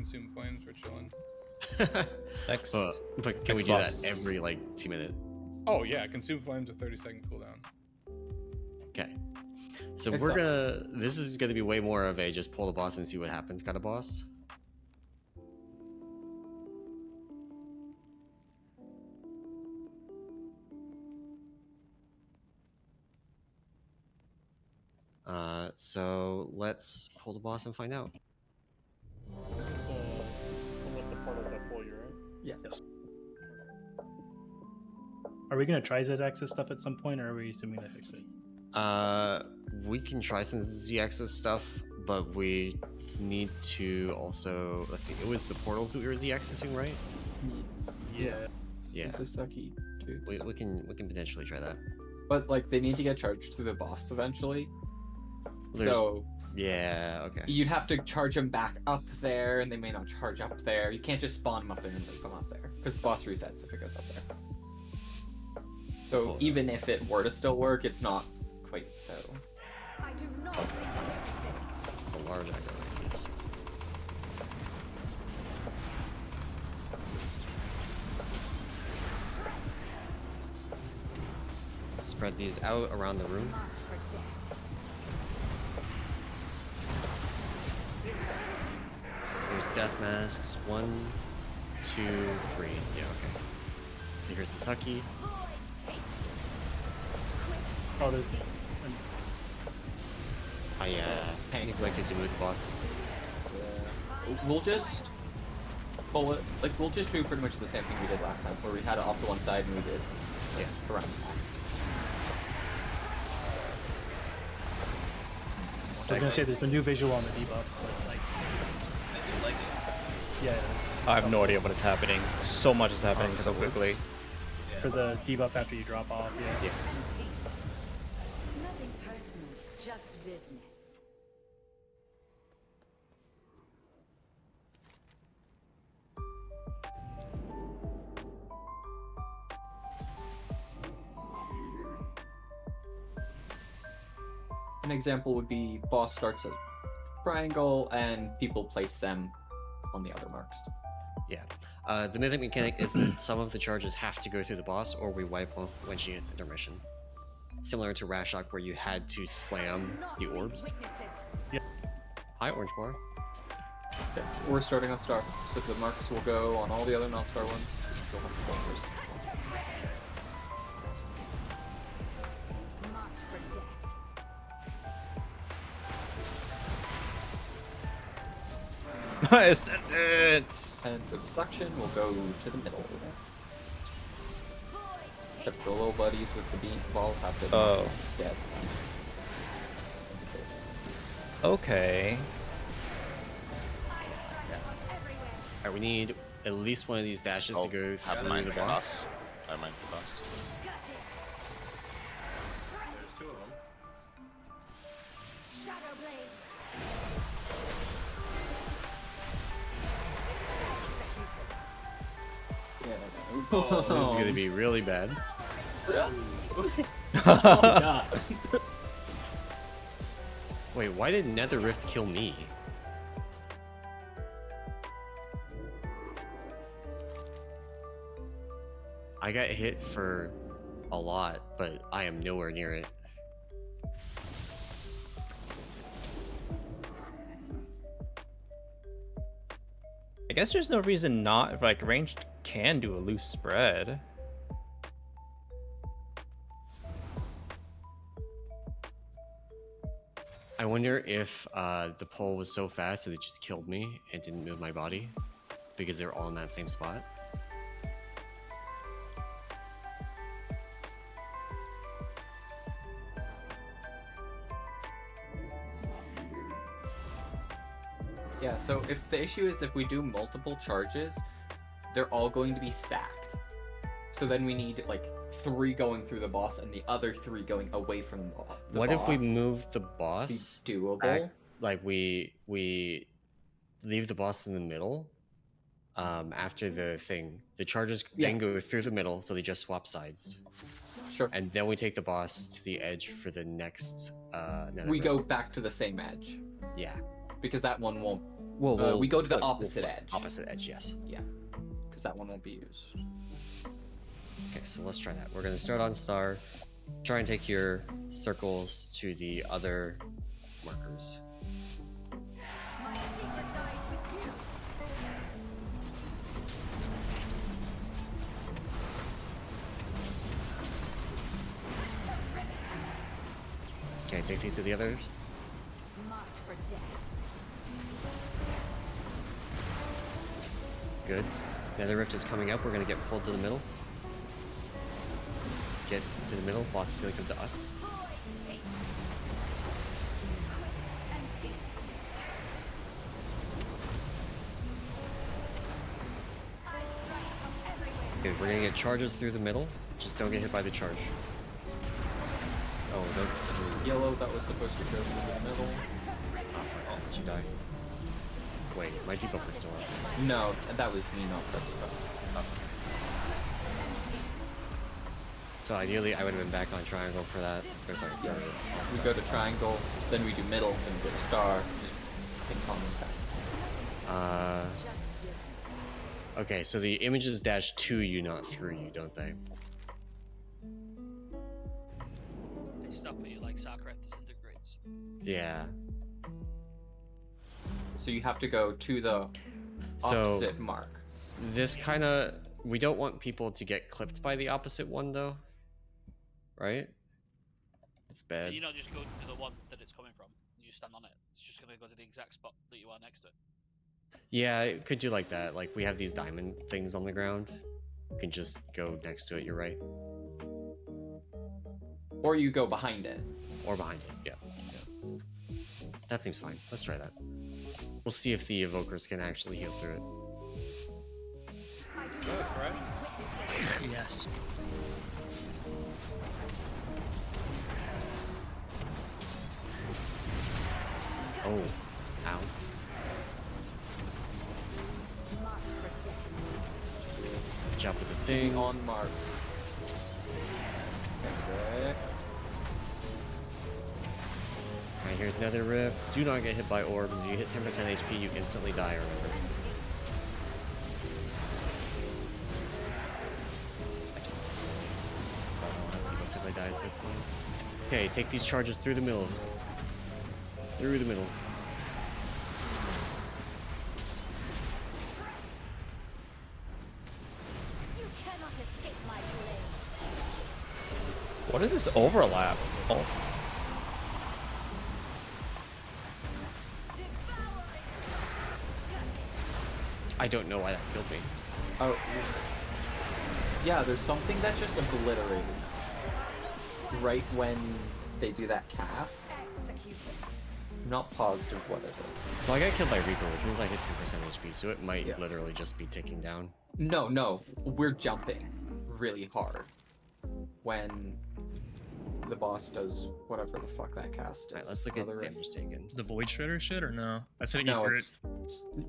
consume flames. We're chilling. Next. But can we next do boss. that every like 2 minutes? Oh yeah, consume flames with 30-second cooldown. Okay. So It's we're gonna. This is gonna be way more of a just pull the boss and see what happens kind of boss. So let's pull the boss and find out. This is the with the portals that pull you, right? Yes. Are we gonna try Z-axis stuff at some point, or are we assuming to fix it? We can try some Z-axis stuff, but we need to also let's see. It was the portals that we were Z-axising, right? Yeah. Yeah. It's the sucky dudes. We can potentially try that. But like they need to get charged through the boss eventually. There's- So Yeah. Okay. you'd have to charge them back up there, and they may not charge up there. You can't just spawn them up there and leave them up there, because the boss resets if it goes up there. So Cool. even if it were to still work, it's not quite so. I do not. It's a large aggro radius. Spread these out around the room. Marked for death. There's death masks. 1, 2, 3. Yeah, okay. So here's the Sucky. Oh, there's the. I neglected to move the boss. We'll just pull it. Like we'll just do pretty much the same thing we did last time, where we had it off to one side and we did around the back. I was gonna say there's a new visual on the debuff, but like. I do like it. Yeah. It's, I have no idea what is happening. So much is happening so quickly. For the debuff after you drop off. Yeah. Nothing personal, just business. An example would be boss starts at triangle and people place them on the other marks. Yeah. The mythic mechanic is that some of the charges have to go through the boss, or we wipe when she hits intermission. Similar to Rashok, where you had to slam the orbs. Hi, Orange Bar. Okay. We're starting on star, so the marks will go on all the other non-star ones. You'll have to go first. Marked for death. It's And for the suction, we'll go to the middle. Except the little buddies with the bean balls have to get some. okay. Alright, we need at least one of these dashes to go through the boss. I mind the boss. There's two of them. Shadow blade. Yeah. So this is going to be really bad. God. Wait, why did Nether Rift kill me? I got hit for a lot, but I am nowhere near it. I guess there's no reason not, like, ranged can do a loose spread. I wonder if the pull was so fast that it just killed me and didn't move my body because they're all in that same spot. Yeah, so if the issue is if we do multiple charges, they're all going to be stacked. So then we need like 3 going through the boss and the other 3 going away from the boss. What if we move the boss Be doable. back, like we leave the boss in the middle after the thing. The charges then go through the middle, so they just swap sides. Sure. And then we take the boss to the edge for the next nether We rift. go back to the same edge Yeah. because that one won't Whoa, we go to the flip, we'll opposite flip. edge. Opposite edge, yes. Yeah, because that one won't be used. Okay, so let's try that. We're gonna start on star. Try and take your circles to the other markers. My secret dies with you. Okay, take these to the others. Marked for death. Good. Nether Rift is coming up. We're gonna get pulled to the middle. Get to the middle. Boss is gonna come to us. Take. I strike from everywhere. Good. We're gonna get charges through the middle. Just don't get hit by the charge. Oh, no. Yellow, that was supposed to go through the middle. Oh, fuck. I'll let you die. Wait, my debuff is still up. No, that was me not pressing button. So ideally, I would have been back on triangle for that. Or sorry, for We go to triangle, then we do middle, then we go to star. Just ping pong impact. Just business. Okay, so the images dash to you, not through you, don't they? They stop at you like Sarkareth disintegrates. Yeah. So you have to go to the So opposite mark. this kind of, we don't want people to get clipped by the opposite one though, right? It's bad. You don't just go to the one that it's coming from. You stand on it. It's just gonna go to the exact spot that you are next to it. Yeah, it could do like that. Like we have these diamond things on the ground. You can just go next to it. You're right, Or you go behind it. or behind it. Yeah. That seems fine. Let's try that. We'll see if the evokers can actually heal through it. I do Oh, not correct. witness it. Yes. Oh, ow. Marked for death. Good job with the things. On mark. Hendrix. Alright, here's Nether Rift. Do not get hit by orbs. If you hit 10% HP, you instantly die, remember. I don't have people because I died, so it's fine. Okay, take these charges through the middle. Through the middle. You cannot escape my blade. What is this overlap? Oh, I don't know why that killed me. Oh. Yeah, there's something that just obliterated us. Right when they do that cast. Executed. I'm not positive what it is. So I got killed by Reaper, which means I hit 10% HP, so it might Yeah. literally just be ticking down. No, we're jumping really hard when the boss does whatever the fuck that cast is. Alright, let's look at Another- damage taken. The Void Shredder shit or no? That's hitting you No, for it's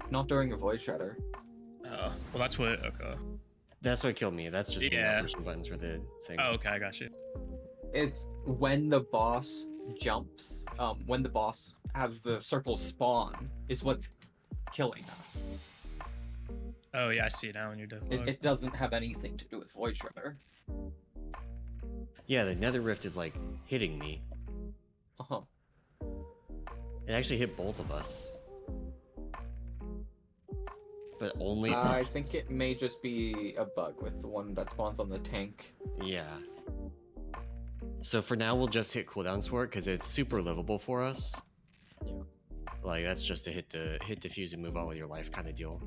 not during a Void Shredder. well, that's what. Okay. That's what killed me. That's just me Yeah. not pushing buttons for the thing. Oh, okay, I got you. It's when the boss jumps, when the boss has the circle spawn, is what's killing us. Oh yeah, I see it now in your death log. It doesn't have anything to do with Void Shredder. Yeah, the Nether Rift is like hitting me. Uh-huh. It actually hit both of us. But only I us. think it may just be a bug with the one that spawns on the tank. Yeah. So for now, we'll just hit cooldowns for it because it's super livable for us. Yeah. Like that's just a hit defuse and move on with your life kind of deal.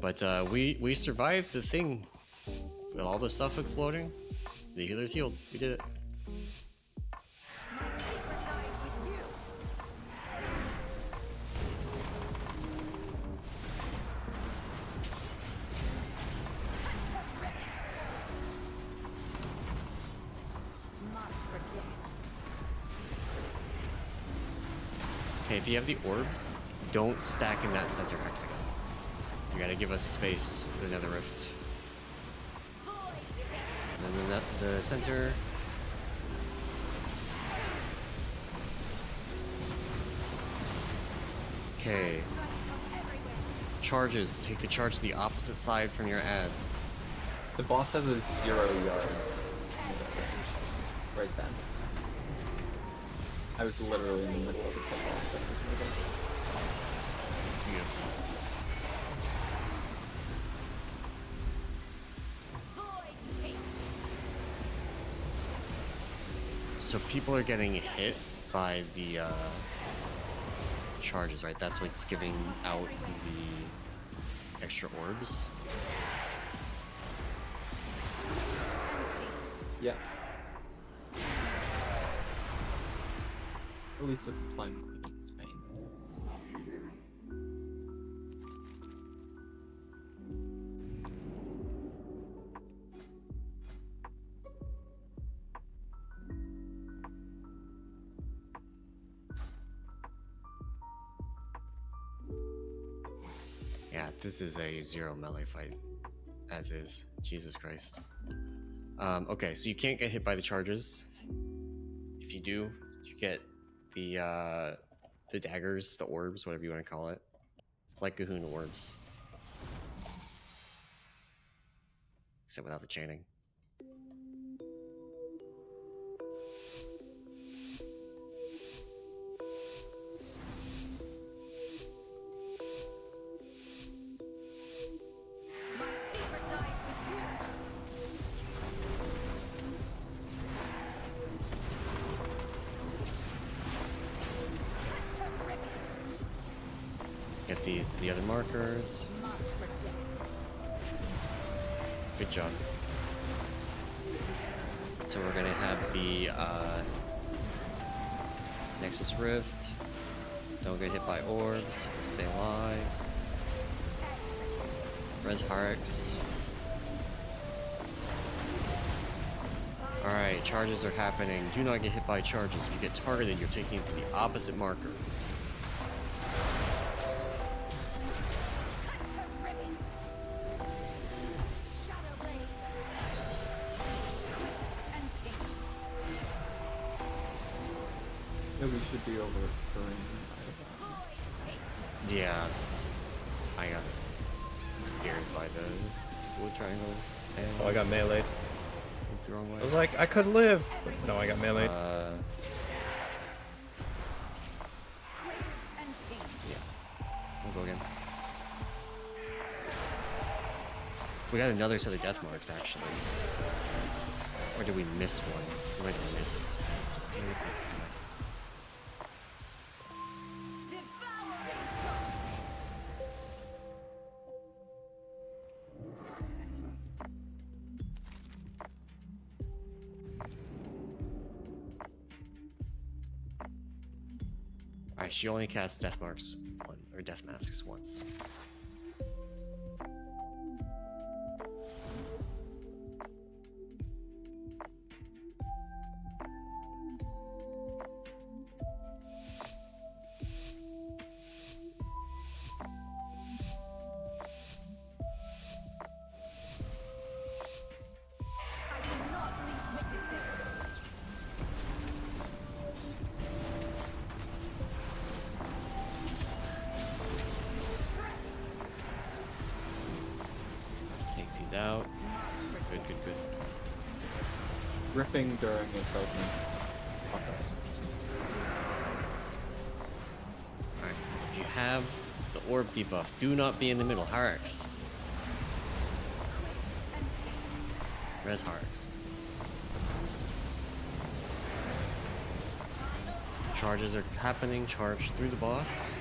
But we survived the thing with all the stuff exploding. The healer's healed. We did it. My secret dies with you. Marked for death. Okay, if you have the orbs, don't stack in that center hexagon. You gotta give us space for another rift. And then the center. Okay. Charges. Take the charge to the opposite side from your ad. The boss has a 0 yard. Right then. I was literally in the middle of its head box, so it was moving. Beautiful. So people are getting hit by the charges, right? That's what's giving out the extra orbs. Yes. At least it's applying Queen's pain. Yeah, this is a 0 melee fight, as is. Jesus Christ. Okay, so you can't get hit by the charges. If you do, you get the daggers, the orbs, whatever you want to call it. It's like Cahoon orbs, except without the chaining. My secret dies with you. Get these to the other markers. Marked for death. Good job. So we're gonna have the Nexus Rift. Don't get hit by orbs. Stay alive. Res Harix. Alright, charges are happening. Do not get hit by charges. If you get targeted, you're taking it to the opposite marker. Yeah, we should be over during. Yeah. I got scared by the wood triangles. And Oh, I got meleeed. moved the wrong way. I was like, I could live, but no, I got meleeed. Yeah. We'll go again. We got another set of death marks, actually. Or did we miss one? We might have missed. Maybe we missed. Alright, she only casts death marks or death masks once. I will not leave witnesses. Take these out. Good, good, good. Ripping during a frozen podcast. Alright, if you have the orb debuff, do not be in the middle. Harix. Res Harix. Charges are happening. Charge through the boss.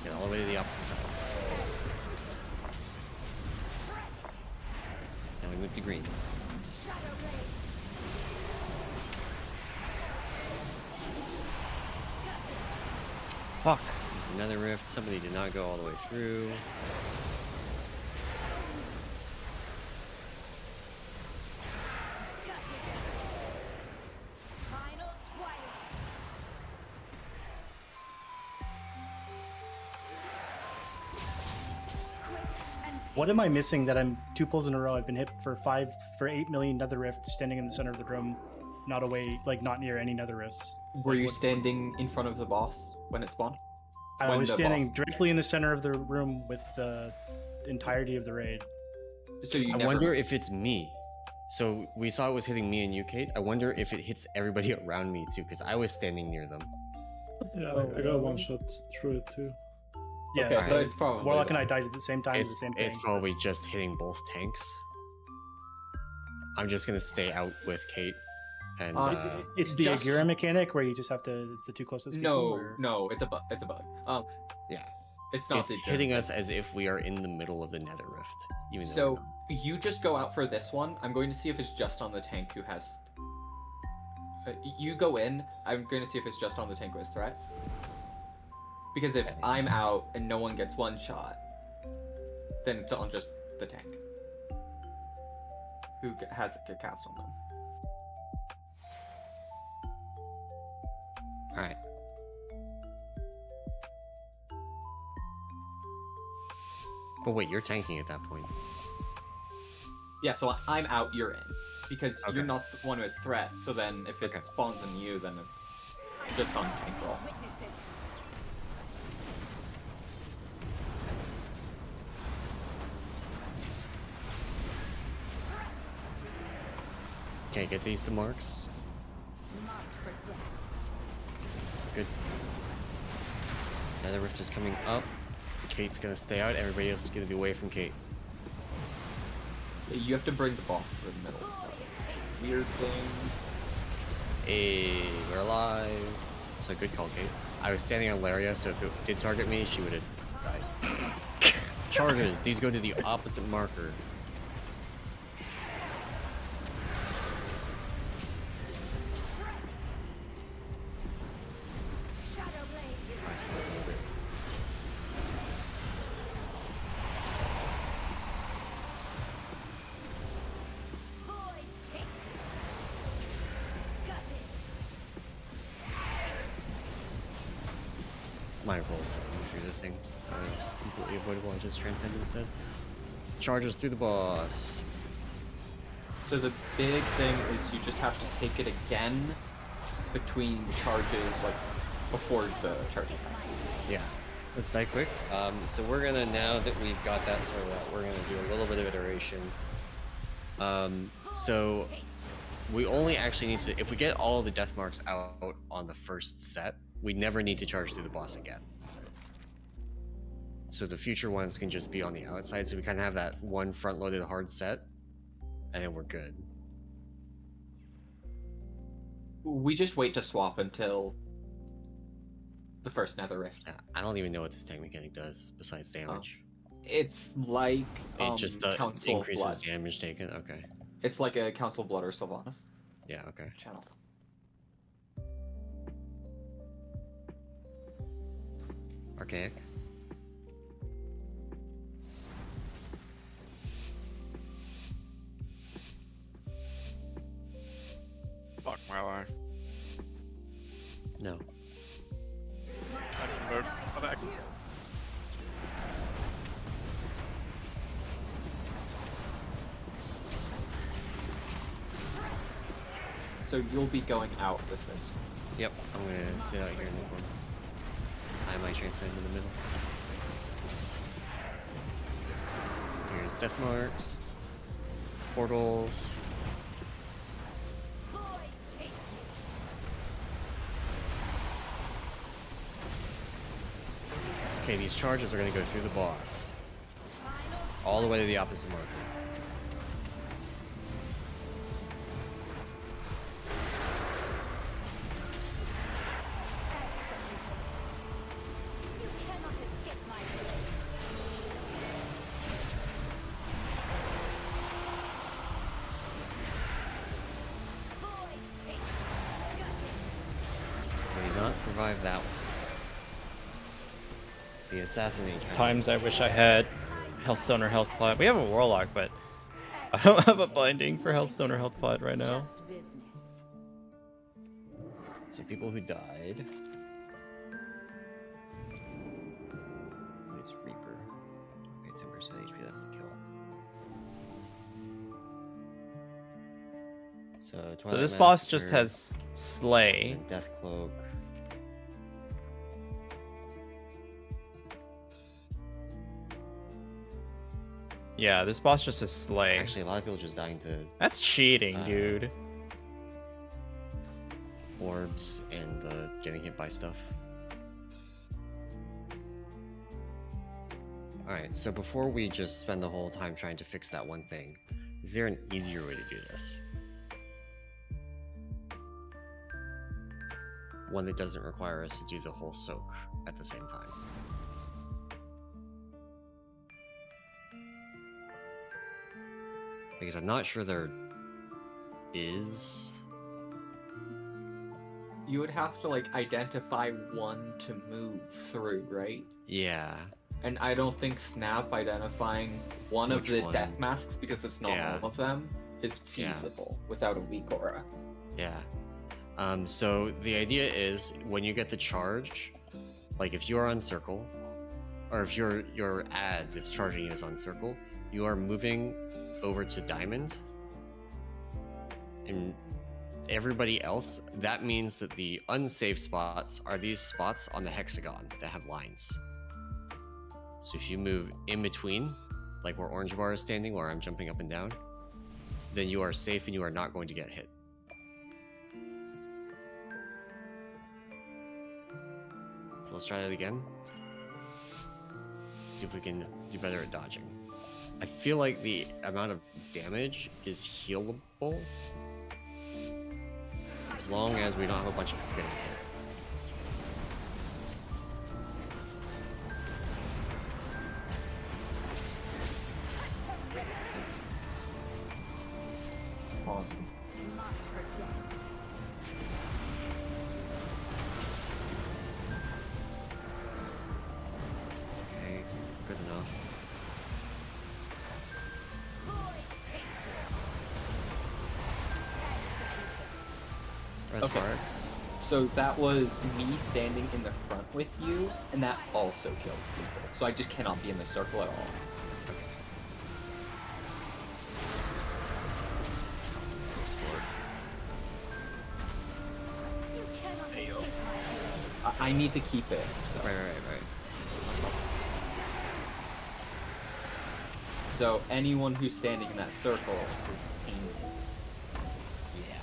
Get all the way to the opposite side. Now we move to green. Fuck. There's another rift. Somebody did not go all the way through. Final twilight. What am I missing that I'm 2 pulls in a row? I've been hit for 8 million nether rifts standing in the center of the room, not away, like not near any nether rifts. Were you standing in front of the boss when it spawned? I When was the standing boss- directly in the center of the room with the entirety of the raid. So you I never wonder if it's me. So we saw it was hitting me and you, Kate. I wonder if it hits everybody around me too, because I was standing near them. Yeah, I got one shot through it too. Yeah, Okay, so Alright. it's probably Warlock and I that. died at the same time to It's, the same thing. it's probably just hitting both tanks. I'm just gonna stay out with Kate. And It's the Just- Agura mechanic where you just have to. It's the two closest people. No, or- no, it's a bug. It's a bug. yeah, It's not it's the hitting Agura us as if we are in the middle of the Nether Rift. Even though So we're not. you just go out for this one. I'm going to see if it's just on the tank who has. You go in. I'm going to see if it's just on the tank who has threat. Because if I'm out and no one gets one shot, then it's on just the tank who has a cast on them. All right. But wait, you're tanking at that point. Yeah, so I'm out. You're in because Okay. you're not the one who has threat. So then if it Okay. spawns on you, then it's just on tank roll. Witnesses. Okay, get these to marks. Marked for death. Good. Nether Rift is coming up. Kate's gonna stay out. Everybody else is gonna be away from Kate. You have to bring the boss to the middle. Weird thing. Hey, we're alive. So good call, Kate. I was standing on Laria, so if it did target me, she would have died. Charges. These go to the opposite marker. Shadow blade. I still hold it. Void take. Got it. My roll to move through the thing. That was completely avoidable. I just transcended instead. Charges through the boss. So the big thing is you just have to take it again between charges, like before the charges happen. Yeah. Let's die quick. So we're gonna, now that we've got that sorted out, we're gonna do a little bit of iteration. So we only actually need to, if we get all of the death marks out on the first set, we never need to charge through the boss again. So the future ones can just be on the outside, so we kind of have that one front-loaded hard set, and then we're good. We just wait to swap until the first Nether Rift. Yeah, I don't even know what this tank mechanic does besides damage. It's like It just Council of increases Blood. damage taken. Okay. It's like a Council of Blood or Sylvanas Yeah. Okay. channel. Archaic. Fuck my life. No. I convert. Come back. So you'll be going out with this. Yep. I'm gonna sit out here in the corner. I might transcend in the middle. Here's death marks. Portals. Void take. Okay, these charges are gonna go through the boss. Final All the way to the opposite marker. executed. You cannot escape my blade. Void take. Got it. We did not survive that one. The assassinate count. Times I wish I had Healthstone or Health Pod. We have a Warlock, but I don't have a binding for Healthstone or Health Pod right now. Just business. So people who died. It's Reaper. Okay, 10% HP, that's the kill. So, So Twilight this boss just Master, has Slay. and Death Cloak. Yeah, this boss just is slay. Actually, a lot of people just dying to That's cheating, dude. orbs and the getting hit by stuff. Alright, so before we just spend the whole time trying to fix that one thing, is there an easier way to do this? One that doesn't require us to do the whole soak at the same time. Because I'm not sure there is. You would have to like identify one to move through, right? Yeah. And I don't think Snap identifying one of Which the one? death masks, because it's not Yeah. all of them, is Yeah. feasible without a weak aura. Yeah. So the idea is when you get the charge, like if you are on circle, or if your ad that's charging you is on circle, you are moving over to diamond. And everybody else, that means that the unsafe spots are these spots on the hexagon that have lines. So if you move in between, like where orange bar is standing, where I'm jumping up and down, then you are safe and you are not going to get hit. So let's try that again. See if we can do better at dodging. I feel like the amount of damage is healable as long as we don't have a bunch of people getting hit. Marked for death. Okay, good enough. Press Okay. marks. So that was me standing in the front with you, and that also killed people. So I just cannot be in the circle at all. Explore. You cannot Hey, yo. escape my I need to keep it. Still. Right. So anyone who's standing in that circle is tainted. Yeah.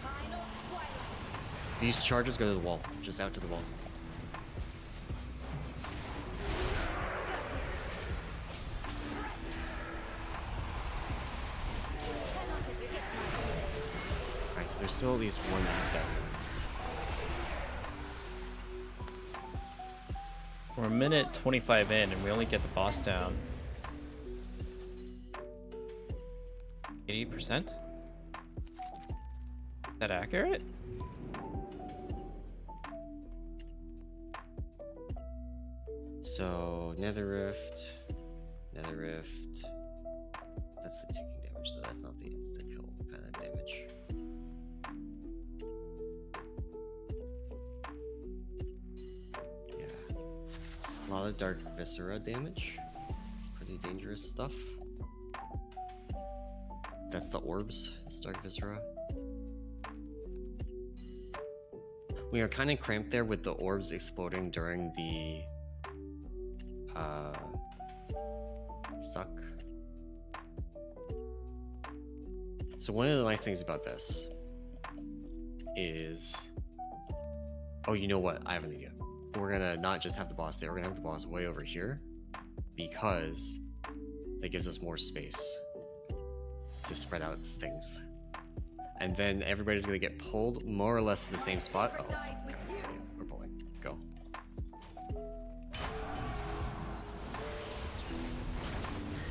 final twilight. These charges go to the wall, just out to the wall. Cannot escape my Alright, so there's still at least one down. We're a minute 25 in and we only get the boss down. 80%? Is that accurate? So, Nether Rift. That's the ticking damage, so that's not the insta kill kind of damage. Yeah. A lot of Dark Viscera damage. It's pretty dangerous stuff. That's the orbs, it's Dark Viscera. We are kind of cramped there with the orbs exploding during the suck. So one of the nice things about this is, oh, you know what? I have an idea. We're gonna not just have the boss there, we're gonna have the boss way over here because that gives us more space to spread out things. And then everybody's gonna get pulled more or less to the same spot. Oh, God, we're pulling. Go.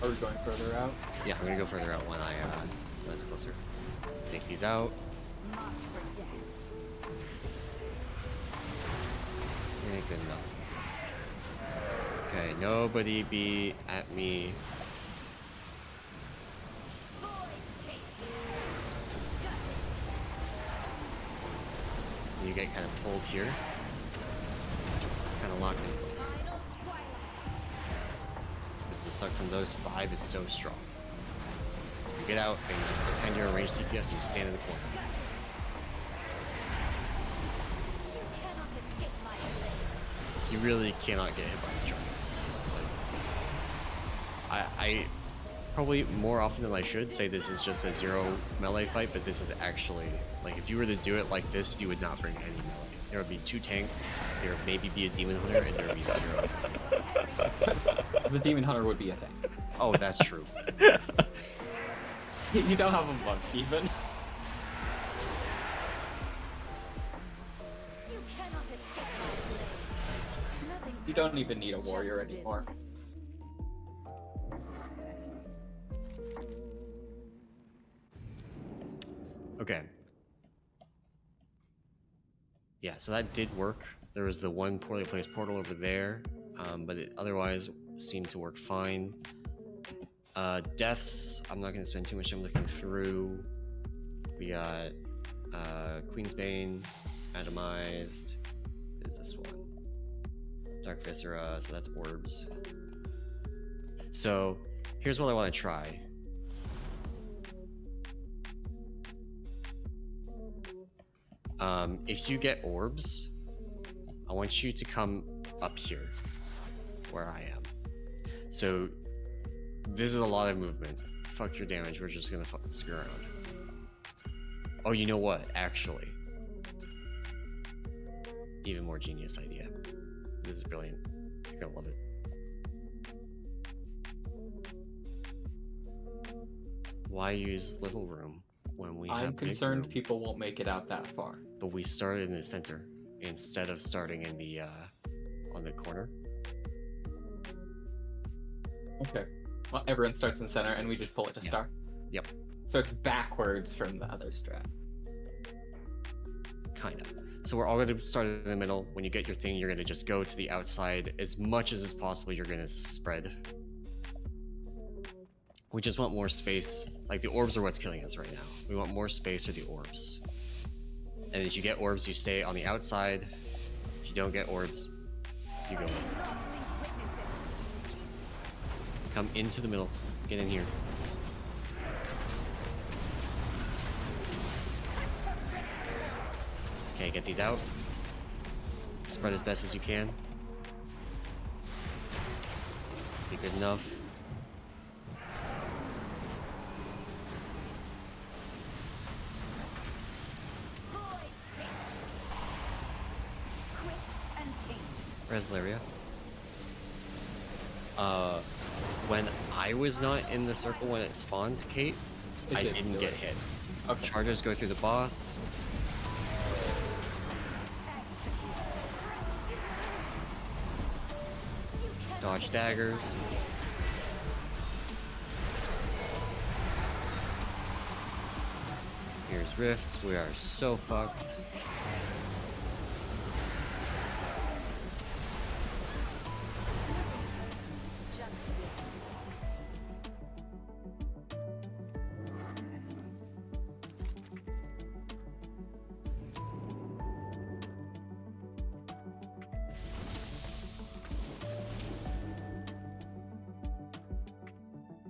Are we going further out? Yeah, I'm gonna go further out when it's closer. Take these out. marked for death. Yeah, good enough. Okay, nobody be at me. You get kind of pulled here. Just kind of locked in place. Final twilight. Because the suck from those 5 is so strong. You get out and you just pretend you're a ranged DPS and you stand in the corner. You cannot escape my blade. You really cannot get hit by the charges. Like, I probably more often than I should say this is just a 0 melee fight, but this is actually, like, if you were to do it like this, you would not bring any melee. There would be 2 tanks, there would maybe be a demon hunter, and there would be 0. The demon hunter would be a tank. Oh, that's true. You don't have a monk even. You cannot escape my blade. Nothing You don't else even need a but warrior just anymore. business. Okay. Yeah, so that did work. There was the one poorly placed portal over there, but it otherwise seemed to work fine. Deaths, I'm not going to spend too much time looking through. We got Queen's Bane, Atomized. What is this one? Dark Viscera, so that's orbs. So here's what I want to try. If you get orbs, I want you to come up here, where I am. So this is a lot of movement. Fuck your damage, we're just gonna screw around. Oh, you know what? Actually, even more genius idea. This is brilliant. You're gonna love it. Why use little room when we have I'm big concerned room? people won't make it out that far. But we started in the center instead of starting in the on the corner. Okay. Well, everyone starts in the center and we just pull it to Yeah. star. Yep. So it's backwards from the other strat. Kind of. So we're all going to start in the middle. When you get your thing, you're going to just go to the outside as much as is possible. You're going to spread. We just want more space. Like, the orbs are what's killing us right now. We want more space for the orbs. And if you get orbs, you stay on the outside. If you don't get orbs, you go in. Come into the middle. Get in here. Okay, get these out. Spread as best as you can. This will be good enough. Reslaria. When I was not in the circle when it spawned, Kate, I didn't get hit. Okay. Chargers go through the boss. Dodge daggers. Here's rifts. We are so fucked.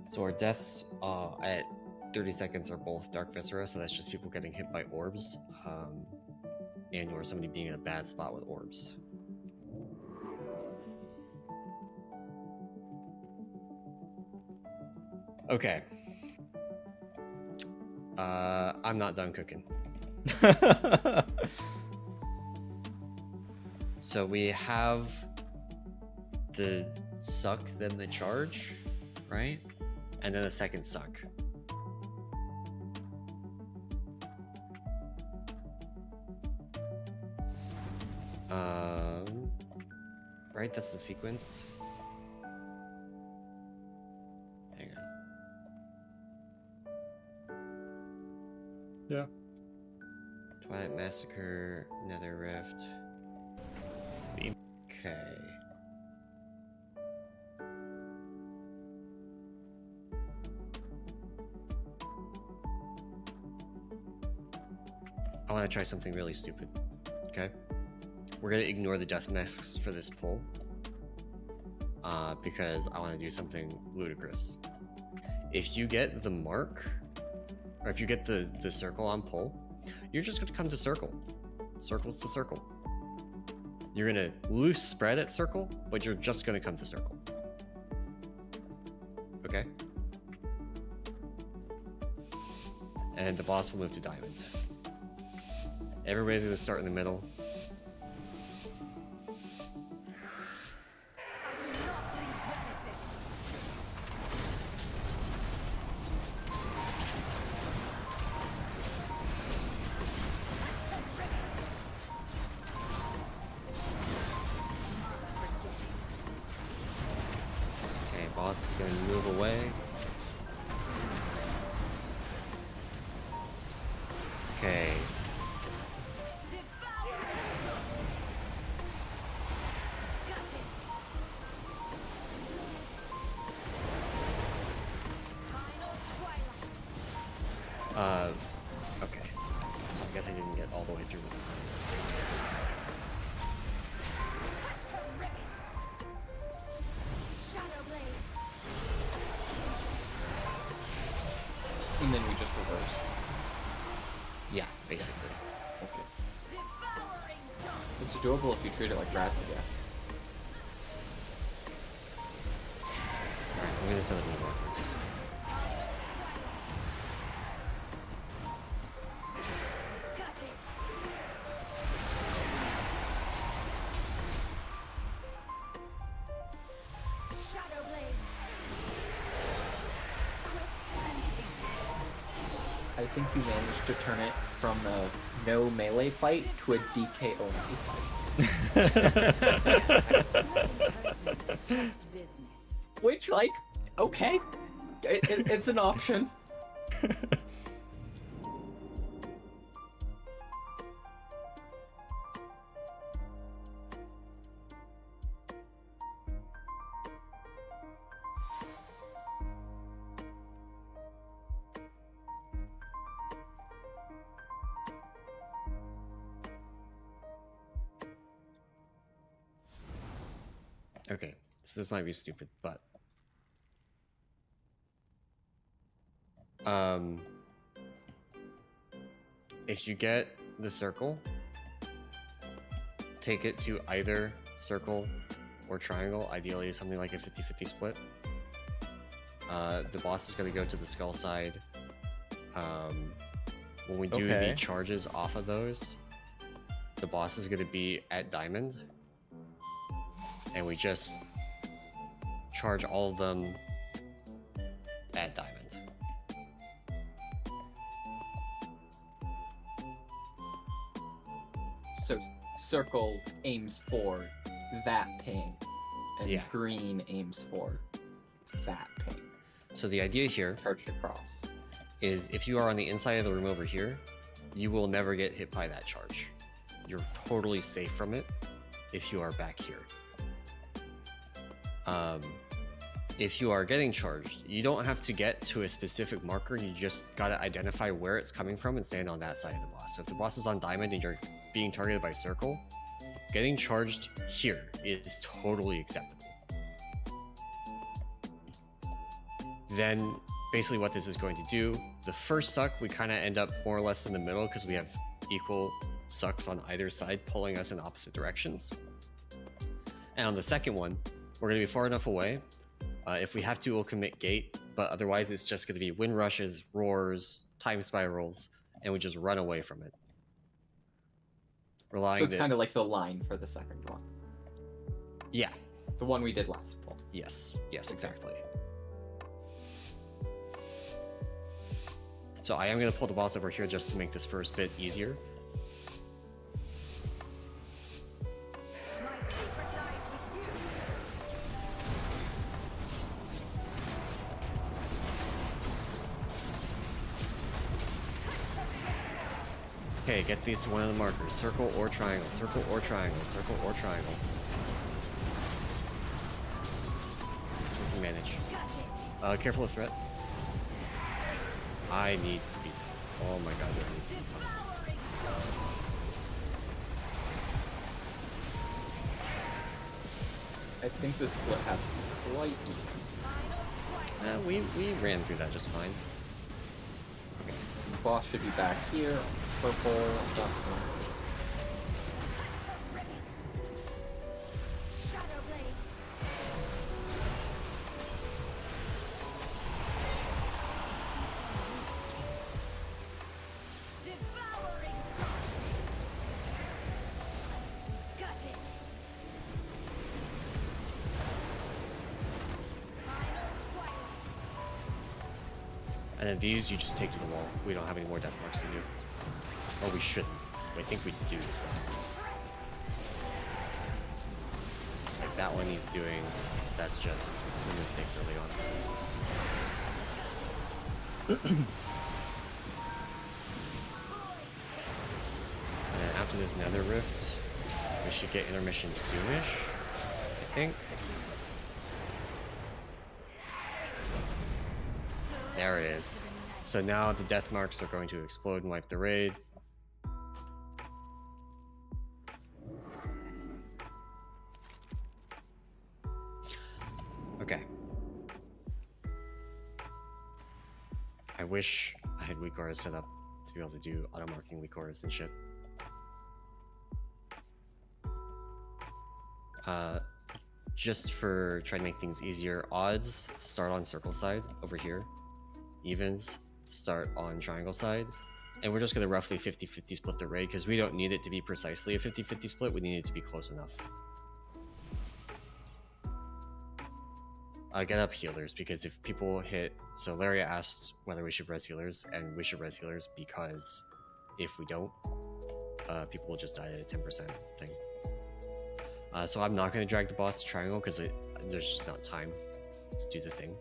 So our deaths at 30 seconds are both Dark Viscera, so that's just people getting hit by orbs, and or somebody being in a bad spot with orbs. Okay. I'm not done cooking. So we have the suck, then the charge, right? And then a second suck. Right, that's the sequence. Hang on. Yeah. Twilight Massacre, Nether Rift. Okay. I want to try something really stupid. Okay? We're going to ignore the death masks for this pull. Because I want to do something ludicrous. If you get the mark, or if you get the circle on pull, you're just going to come to circle. Circles to circle. You're gonna loose spread at circle, but you're just gonna come to circle. Okay? And the boss will move to diamond. Everybody's gonna start in the middle. Okay, boss is gonna move away. Okay. Okay. So I guess I didn't get all the way through with the mistake. And then we just reverse. Yeah, basically. Okay. It's doable if you treat it like grass again. Alright, I'm gonna set up new markers. I think you managed to turn it from a no melee fight to a DK only fight. Which, like, okay, it's an option. Okay, so this might be stupid, but if you get the circle, take it to either circle or triangle, ideally something like a 50-50 split. The boss is going to go to the skull side. When we do the charges off of those, the boss is going to be at diamond. And we just charge all of them at diamond. So circle aims for that ping, and Yeah. green aims for that ping. So the idea here Charged across. is if you are on the inside of the room over here, you will never get hit by that charge. You're totally safe from it if you are back here. If you are getting charged, you don't have to get to a specific marker, you just gotta identify where it's coming from and stand on that side of the boss. So if the boss is on diamond and you're being targeted by circle, getting charged here is totally acceptable. Then basically what this is going to do, the first suck we kind of end up more or less in the middle because we have equal sucks on either side pulling us in opposite directions. And on the second one, we're going to be far enough away. If we have to, we'll commit gate, but otherwise it's just going to be wind rushes, roars, time spirals, and we just run away from it. So it's kind of like the line for the second one. Yeah. The one we did last pull. Yes, exactly. So I am going to pull the boss over here just to make this first bit easier. Okay, get these to one of the markers. Circle or triangle, circle or triangle, circle or triangle. We can manage. Careful of threat. I need speed time. Oh my god, do I need speed time. I think this split has to be quite even. We ran through that just fine. The boss should be back here. Purple. And then these you just take to the wall. We don't have any more death marks to do. Or we shouldn't. I think we do. Like that one he's doing, that's just the mistakes early on. And then after this nether rift, we should get intermission soonish, I think. There it is. So now the death marks are going to explode and wipe the raid. Okay. I wish I had weak auras set up to be able to do auto marking weak auras and shit. Just for trying to make things easier, odds start on circle side over here. Evens start on triangle side. And we're just going to roughly 50-50 split the raid because we don't need it to be precisely a 50-50 split. We need it to be close enough. Get up healers because if people hit... So Laria asked whether we should res healers, and we should res healers because if we don't, people will just die at a 10% thing. So I'm not going to drag the boss to triangle because there's just not time to do the thing.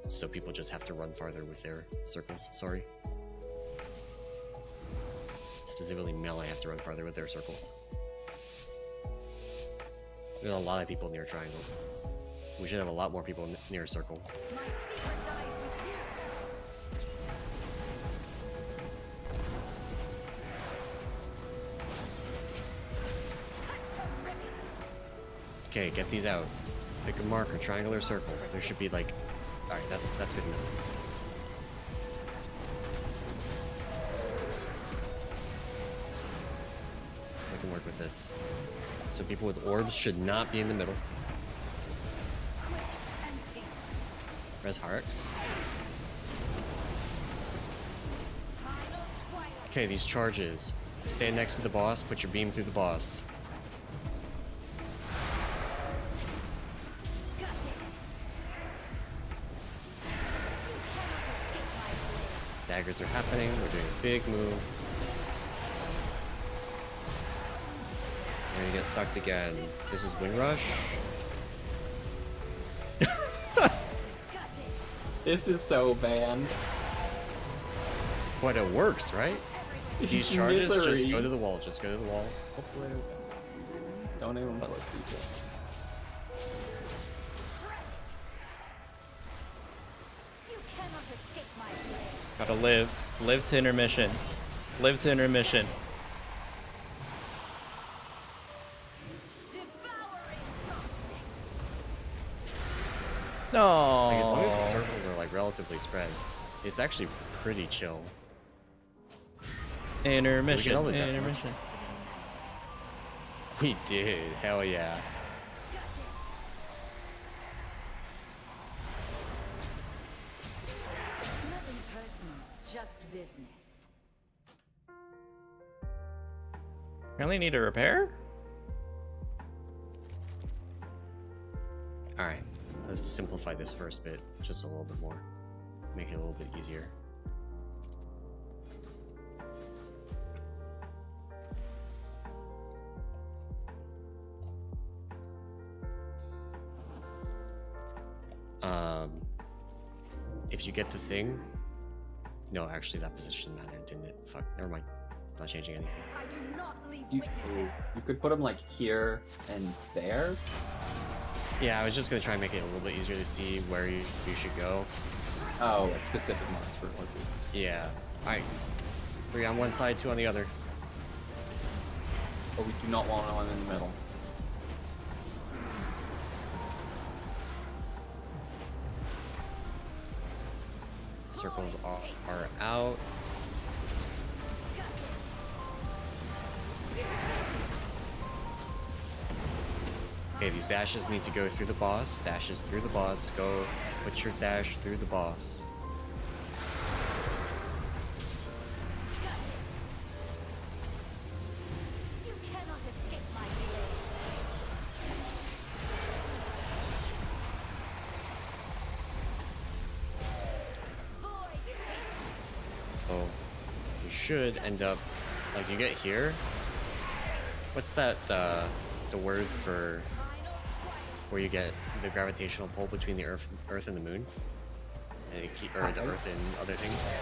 So people just have to run farther with their circles, sorry. Specifically melee have to run farther with their circles. There's a lot of people near triangle. We should have a lot more people near circle. My secret dies with you. Okay, get these out. Pick a marker, triangle or circle. There should be like... Alright, that's good enough. I can work with this. So people with orbs should not be in the middle. Res Harix. Okay, these charges. Stand next to the boss, put your beam through the boss. Daggers are happening, we're doing a big move. We're gonna get sucked again. This is Windrush. This is so banned. But it works, right? These charges just Misery. go to the wall, just go to the wall. Hopefully, don't even force people. You cannot escape my blade. Gotta live. Live to intermission. Live to intermission. Devouring darkness. No. Like, as long as the circles are like relatively spread, it's actually pretty chill. Intermission. all the death Intermission. We did, hell yeah. Nothing personal, just business. Really need a repair? Alright, let's simplify this first bit just a little bit more. Make it a little bit easier. If you get the thing... No, actually that position mattered, didn't it? Fuck, never mind. Not changing anything. I do not leave You, witnesses. you could put them like here and there. Yeah, I was just gonna try and make it a little bit easier to see where you should go. Oh, like specific marks for locations. Yeah. Alright. 3 on one side, 2 on the other. But we do not want one in the middle. Circles are out. Okay, these dashes need to go through the boss. Dashes through the boss. Go put your dash through the boss. You cannot escape my blade. Void take should end up like you get here. What's that? The word for where you get the gravitational pull between the Earth and the Moon, and it keep, or the Earth and other things.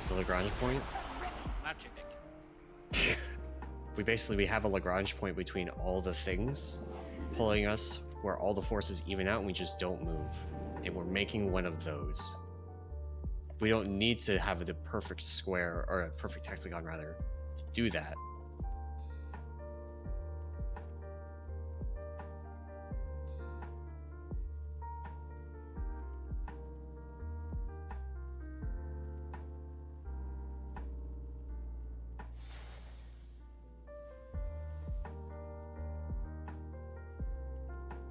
The Lagrange point. Magic. We have a Lagrange point between all the things, pulling us where all the forces even out, and we just don't move. And we're making one of those. We don't need to have the perfect square or a perfect hexagon rather to do that.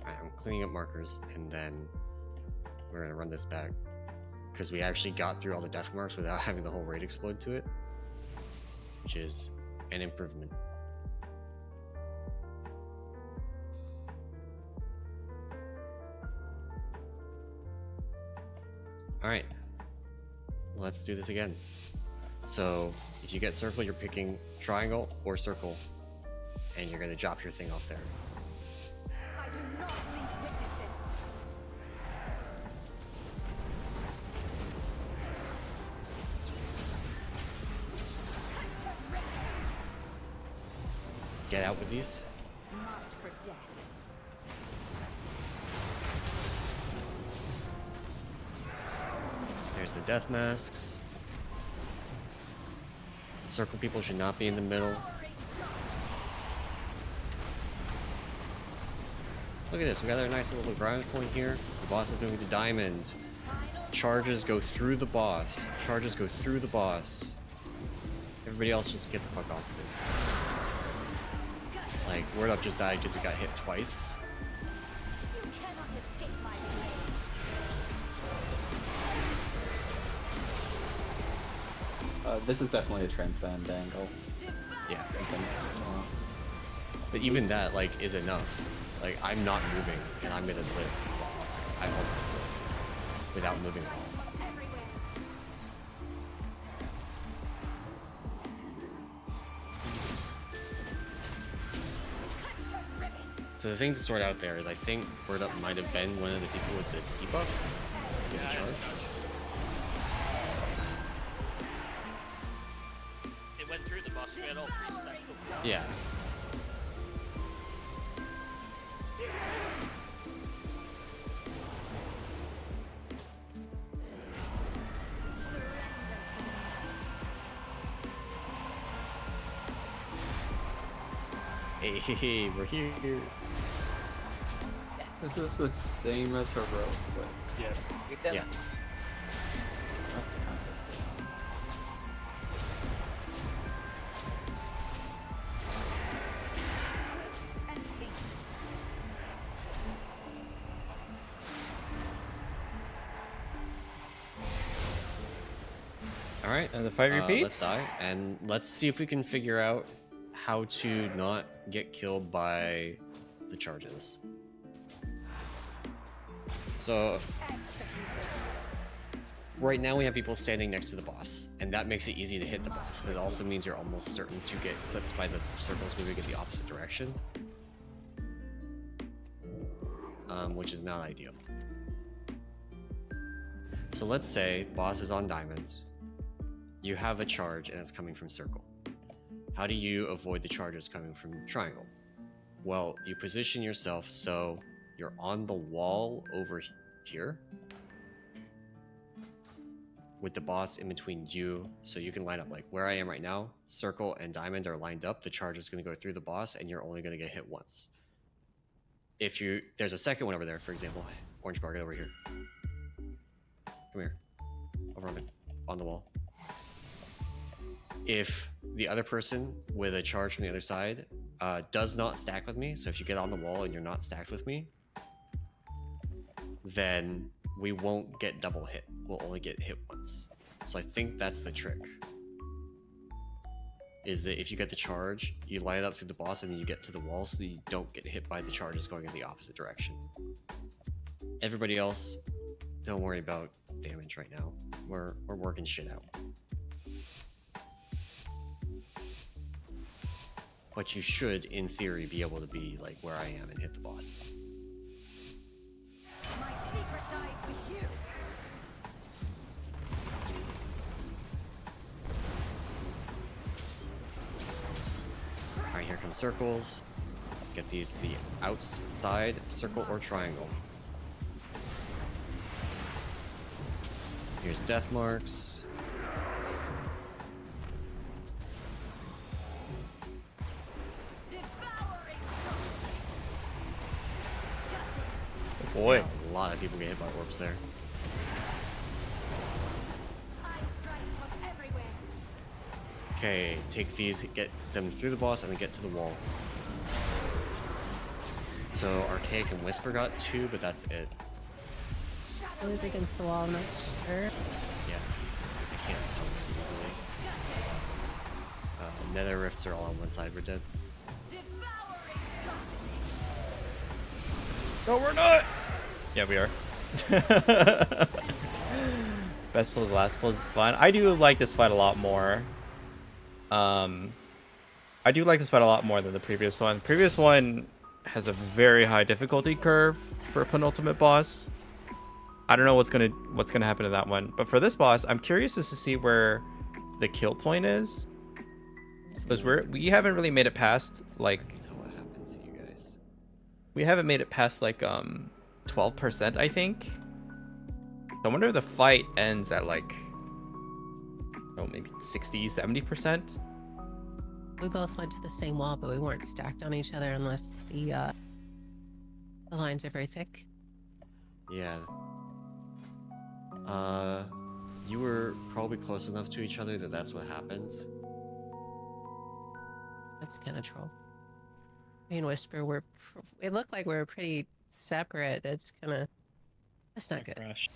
Alright, I'm cleaning up markers, and then we're gonna run this back because we actually got through all the death marks without having the whole raid explode to it, which is an improvement. Alright, let's do this again. So if you get circle, you're picking triangle or circle, and you're gonna drop your thing off there. I do not leave witnesses. Get out with these. Marked for death. There's the death masks. Circle people should not be in the middle. Look at this, we got our nice little ground point here. So the boss is moving to diamond. Charges go through the boss. Charges go through the boss. Everybody else just get the fuck off of it. Like, Word Up just died because it got hit twice. You cannot escape my blade. This is definitely a transcend angle. Yeah. Transcend's, But even that, like, is enough. Like, I'm not moving, and I'm gonna live. I almost lived. Without moving at all. So the thing to sort out there is I think Word Up might have been one of the people with the debuff. With the charge. It went through the boss, we had all three stacked up. Yeah. Hey, we're here. Is this the same as Heroic? But Yes. Yeah. that's kind of the same. All right. And the fight repeats. Let's die, and let's see if we can figure out how to not get killed by the charges. So right now we have people standing next to the boss, and that makes it easy to hit the boss, but it also means you're almost certain to get clipped by the circles moving in the opposite direction, which is not ideal. So let's say boss is on diamond, you have a charge and it's coming from circle. How do you avoid the charges coming from triangle? Well, you position yourself so you're on the wall over here with the boss in between you, so you can line up like where I am right now. Circle and diamond are lined up. The charge is going to go through the boss and you're only going to get hit once. If you, there's a second one over there, for example. Orange bar, get over here. Come here. Over on the wall. If the other person with a charge from the other side does not stack with me, so if you get on the wall and you're not stacked with me, then we won't get double hit. We'll only get hit once. So I think that's the trick. Is that if you get the charge, you line it up through the boss and then you get to the wall so you don't get hit by the charges going in the opposite direction. Everybody else, don't worry about damage right now. We're working shit out. But you should, in theory, be able to be like where I am and hit the boss. My secret dies with you. Alright, here come circles. Get these to the outside circle or triangle. Here's death marks. Devouring Oh boy. Yeah, a lot of people get hit by orbs there. I strike from everywhere. Okay, take these, get them through the boss, and then get to the wall. So Archaic and Whisper got 2, but that's it. I was against the wall, I'm not sure. Yeah, I can't tell them easily. Nether rifts are all on one side, we're dead. Devouring No, we're not. Yeah, we are. Best pulls, last pulls is fine. I do like this fight a lot more. I do like this fight a lot more than the previous one. The previous one has a very high difficulty curve for a penultimate boss. I don't know what's gonna happen to that one, but for this boss, I'm curious as to see where the kill point is, because we haven't really made it past like. Tell what happened to you guys. We haven't made it past like 12%, I think. I wonder if the fight ends at like, oh, maybe 60, 70%. We both went to the same wall, but we weren't stacked on each other unless the lines are very thick. Yeah. You were probably close enough to each other that that's what happened. That's kind of troll. Me and Whisper it looked like we were pretty separate. It's kind of, that's not good. Crash.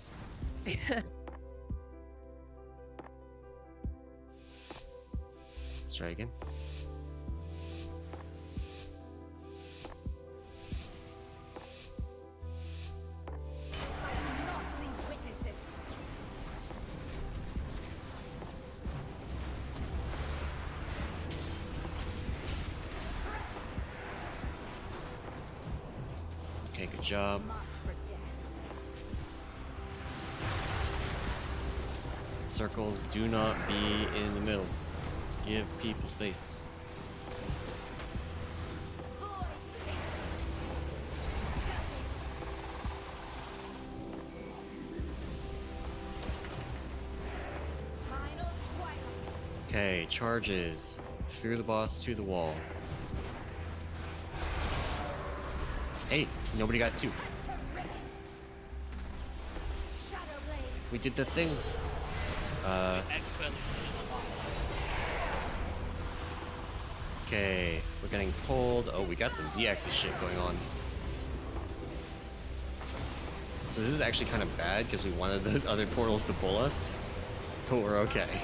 Let's try again. I do not leave witnesses. Okay, good job. Marked for death. Circles do not be in the middle. Give people space. Void taken. Final twilight. Okay, charges. Through the boss to the wall. Hey, nobody got 2. Shadow blade. We did the thing. Expertly solution on Okay, we're getting pulled. Oh, we got some Z-axis shit going on. So this is actually kind of bad because we wanted those other portals to pull us, but we're okay.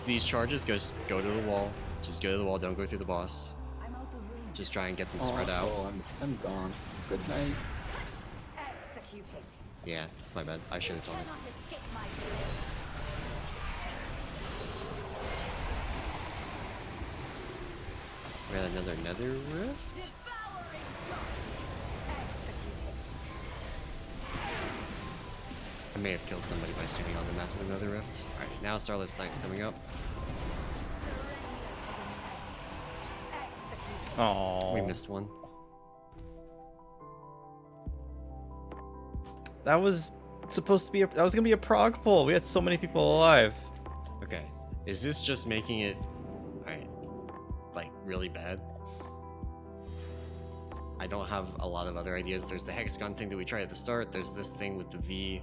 These charges go to the wall. Just go to the wall. Don't go through the boss. I'm out of range. Just try and get them spread out. Oh, I'm gone. Good night. Executed. Yeah, it's my bad. I should have told him. Cannot escape my gaze. We got another nether rift. Devouring darkness. Executed. I may have killed somebody by standing on the map to the nether rift. All right, now Starless Knight's coming up. Surrender to the night. Executed. Oh, We missed one. that was supposed to be that was gonna be a prog pull. We had so many people alive. Okay, is this just making it, alright, like really bad? I don't have a lot of other ideas. There's the hexagon thing that we tried at the start. There's this thing with the V.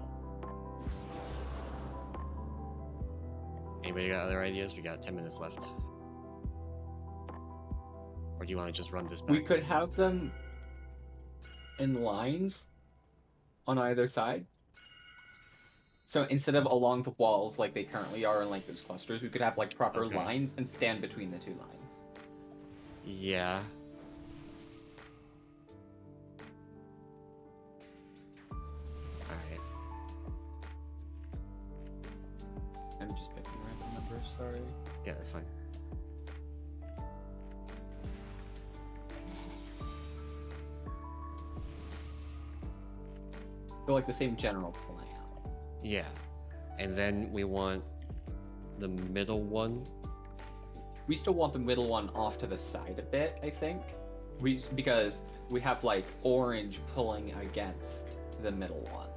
Anybody got other ideas? We got 10 minutes left. Or do you want to just run this back? We could have them in lines on either side. So instead of along the walls like they currently are in like those clusters, we could have like proper Okay. lines and stand between the 2 lines. Yeah. Alright. I'm just picking random numbers, sorry. Yeah, that's fine. So like the same general plan. Yeah. And then we want the middle one. We still want the middle one off to the side a bit, I think. Because we have like orange pulling against the middle one.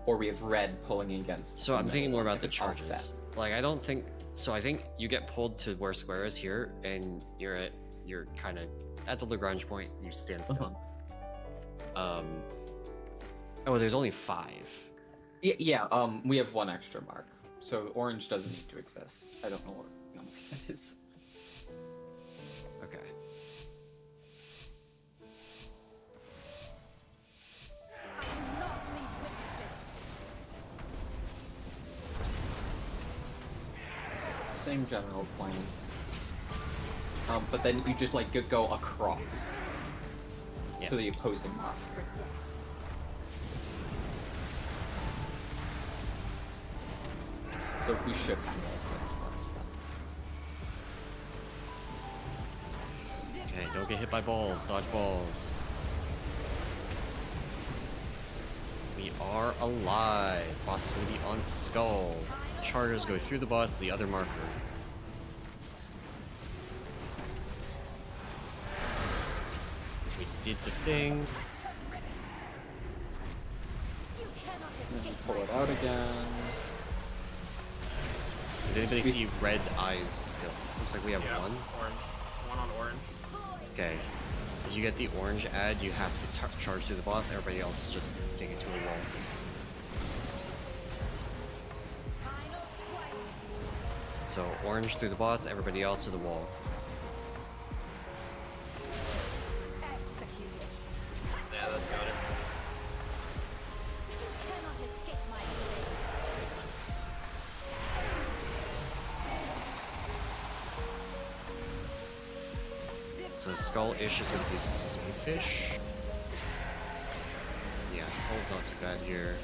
Or we have red pulling against So the I'm thinking middle more one about the if it's charges. offset. Like I don't think so. I think you get pulled to where square is here, and you're kind of at the Lagrange point. You stand still. Oh, there's only 5. Yeah, we have 1 extra mark. So orange doesn't need to exist. I don't know what number that is. Okay. I do not leave witnesses. Same general plan. But then you just like go across Yeah. to the opposing mark. So we should have all 6 marks then. Okay, don't get hit by balls. Dodge balls. We are alive. Boss is going to be on skull. Charters go through the boss, the other marker. We did the thing. You cannot And then escape pull my it out again. Does anybody see red eyes still? Looks like we have Yeah, one. orange. One on orange. Okay. If you get the orange ad, you have to charge through the boss. Everybody else just take it to a wall. final twilight. So orange through the boss, everybody else to the wall. Executed. Yeah, that's got it. You cannot escape my blade. So skull-ish is gonna be fish. Yeah, hull's not too bad here.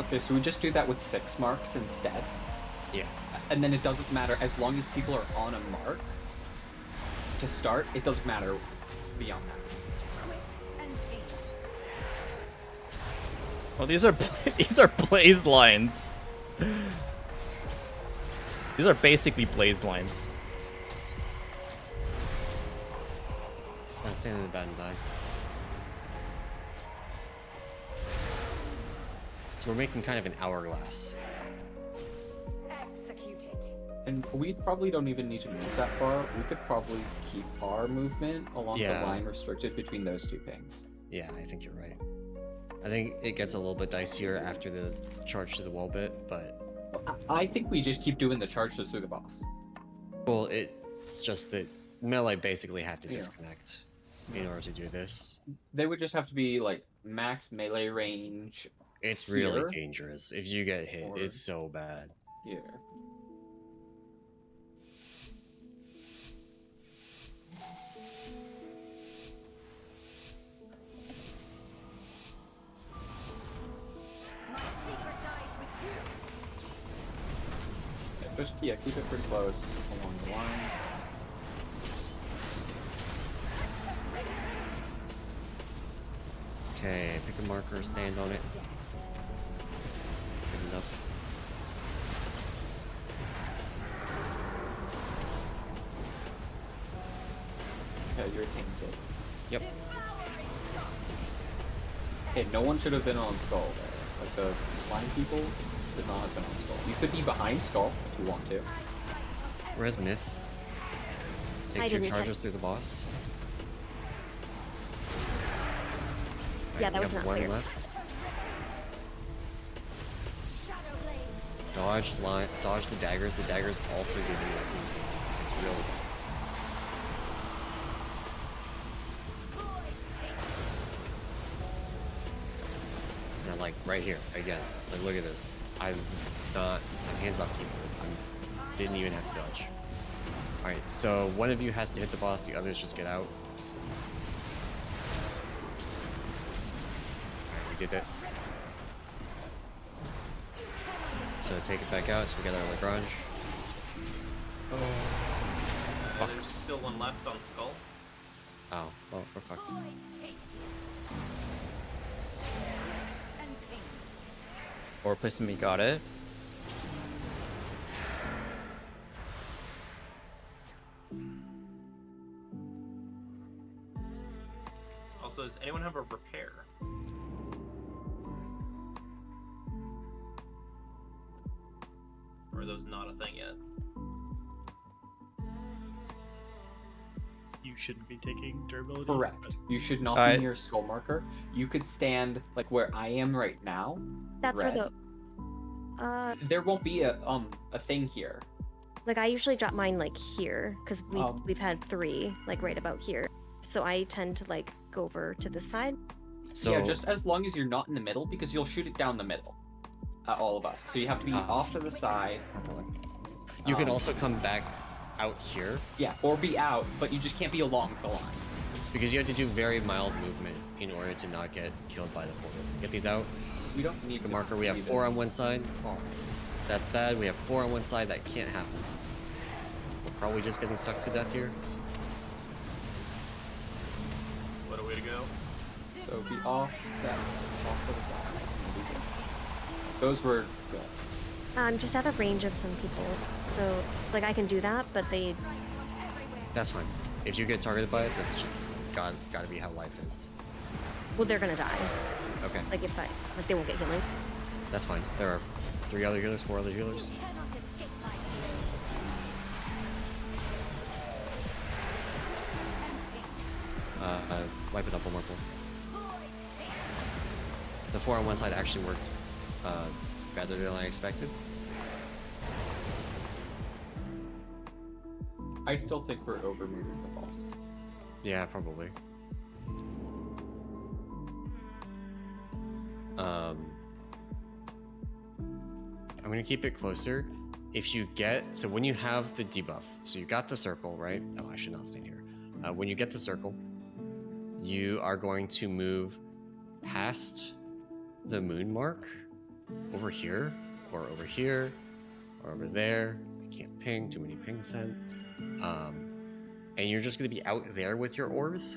Okay, so we just do that with 6 marks instead. Yeah. And then it doesn't matter as long as people are on a mark to start, it doesn't matter beyond that. And painless. Well, these are these are blaze lines. These are basically blaze lines. Stand in the bed and die. So we're making kind of an hourglass. Executed. And we probably don't even need to move that far. We could probably keep our movement along Yeah. the line restricted between those 2 things. Yeah, I think you're right. I think it gets a little bit dicier after the charge to the wall bit, but I think we just keep doing the charges through the boss. well, it's just that melee basically have to Yeah. disconnect in order to do this. They would just have to be like max melee range It's really here dangerous. If you get hit, or- it's so bad. here. My secret dies with you. Just keep it pretty close along the line. Okay, pick a marker, stand on it. Good enough. Okay, you're tainted. Yep. Okay, no one should have been on Skull there. Like the line people should not have been on Skull. You could be behind Skull if you want to. Where's Myth? I Take your didn't charges through the boss. Yeah, Alright, that we was have not one clear. left. Shadow blade. Dodge the daggers. The daggers also give you weapons. It's real. And like right here again. Like look at this. I'm hands off keyboard. Didn't even have to dodge. All right, so one of you has to hit the boss. The others just get out. Alright, we did that. So take it back out. So we got our Lagrange. There's still one left on Skull. Oh, well, we're fucked. Or Puss Me got it. Also, does anyone have a repair? Or are those not a thing yet? You shouldn't be taking durability. Correct. but- You should not I- be near skull marker. You could stand like where I am right now. That's red. where the. There won't be a thing here. Like I usually drop mine like here because Um. we've had 3 like right about here. So I tend to like go over to this side. So Yeah, just as long as you're not in the middle, because you'll shoot it down the middle at all of us. So you have to be off to the side. you can um, also come back out here Yeah, or be out, but you just can't be along the line. because you have to do very mild movement in order to not get killed by the portal. Get these out. We don't need The to marker. We have do 4 this on one side. far. That's bad. We have 4 on one side. That can't happen. We're probably just getting stuck to death here. What a way to go. So be off, set, off to the side. and be good. Those were good. I'm just out of range of some people, so like I can do that, but they. That's fine. If you get targeted by it, that's just gotta be how life is. Well, they're gonna die. Okay, Like if they won't get healing. that's fine. There are 3 other healers, 4 other healers. Wipe it up one more pull. The 4 on one side actually worked better than I expected. I still think we're over moving the balls. Yeah, probably. I'm gonna keep it closer. If you get, so when you have the debuff, so you got the circle, right? Oh, I should not stand here. When you get the circle, you are going to move past the moon mark over here, or over here, or over there. I can't ping, too many pings sent. And you're just gonna be out there with your orbs.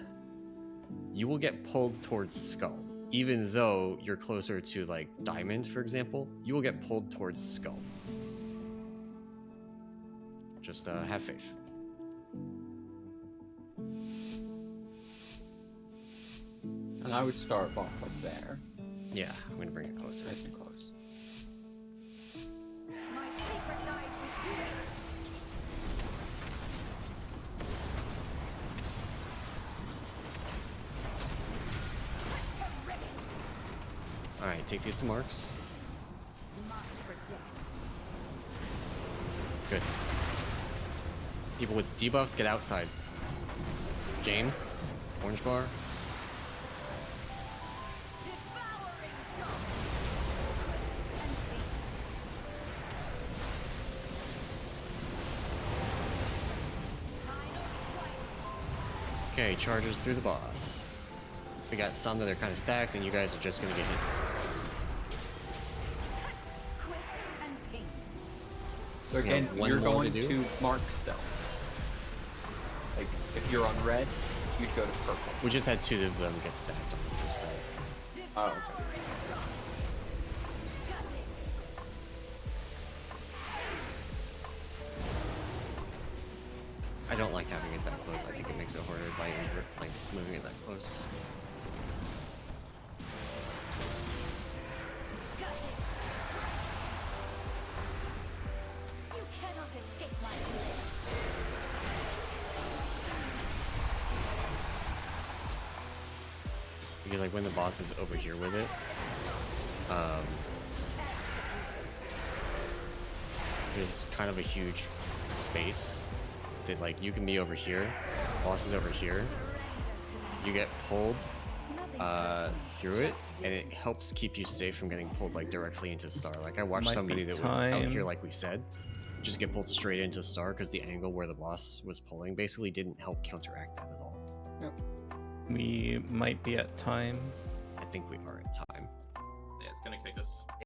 You will get pulled towards Skull. Even though you're closer to like Diamond, for example, you will get pulled towards Skull. Just have faith. And I would start boss like there. Yeah, I'm gonna bring it closer. Nice and close. My secret dies with you. Alright, take these to marks. Marked for death. Good. People with debuffs, get outside. James, orange bar. Devouring dawn. Okay, charges through the boss. We got some that are kind of stacked, and you guys are just gonna get hit with this. Quick and painless. So We again, have one you're more going to do. to mark still. Like, if you're on red, you'd go to purple. We just had 2 of them get stacked on the first side. Oh, okay. I don't like having it that close. I think it makes it harder by like moving it that close. You cannot escape my blade. Because like when the boss is over here with it, there's kind of a huge space that like you can be over here, boss is over here, you get pulled through it, and it helps keep you safe from getting pulled like directly into Star. Like I watched Might somebody be that was out time. here, like we said, just get pulled straight into Star because the angle where the boss was pulling basically didn't help counteract that at all. We might be at time. I think we are at time. Yeah, it's gonna kick us.